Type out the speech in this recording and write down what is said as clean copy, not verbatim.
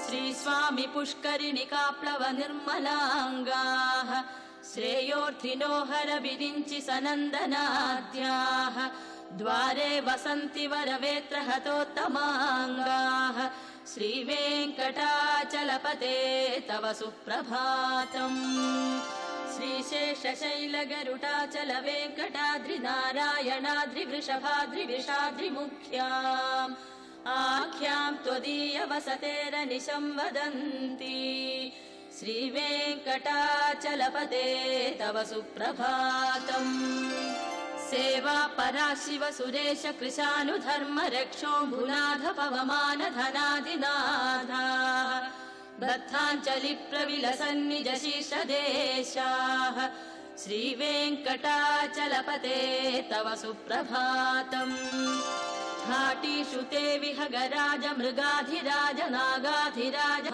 Shri Swami पुष्करिणिका plough निर्मलांगाः श्रेयोर्थिनो हर विरिञ्चि सनन्दनाद्याः द्वारे वसन्ति वरवेत्र हतोत्तमांगाः श्रीवेङ्कटाचलपते तव सुप्रभातम्। श्रीशेषशैलगरुडाचल वेङ्कटाद्रिनारायणाद्रिवृषभाद्रिविषाद्रिमुख्याम् आख्यां त्वदीयवसतेरनिशं वदन्ति। श्रीवेङ्कटाचलपते तव सुप्रभातम्। सेवा परा शिव सुरेश कृशानुधर्म रक्षोऽम्बुनाथ पवमान धनादिनाथा बद्धाञ्जलि प्रविलसन्निज शीर्षदेशाः श्रीवेङ्कटाचलपते तव सुप्रभातम्। घाटीषु ते विहगराज मृगाधिराज नागाधिराज